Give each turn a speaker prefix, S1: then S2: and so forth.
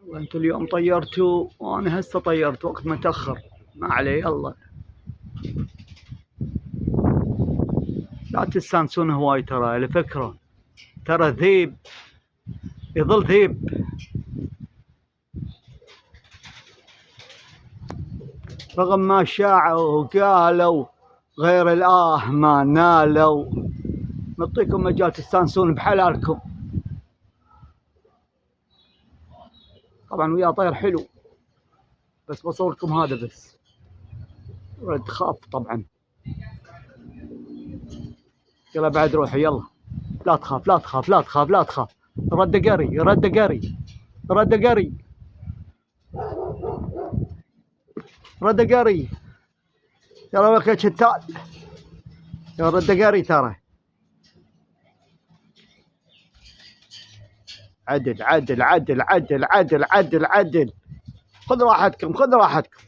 S1: وانتوا اليوم طيرتوا وانا هسه طيرت وقت متأخر، ما عليه. يلا لا تستانسون هواي ترى، على فكرة ترى ذيب يظل ذيب. رغم ما شاعوا وقالوا غير الآه ما نالوا. نعطيكم مجال تستانسون بحلالكم. طبعا ويا طير حلو، بس بصوركم هذا بس. رد خاف طبعا. يلا بعد روحي يلا. لا تخاف لا تخاف لا تخاف لا تخاف. رد قري رد قري رد قري رد قري. يلا لك يا شتال. يا رد قري ترى. عدل عدل عدل عدل عدل عدل عدل. خذ راحتكم خذ راحتكم.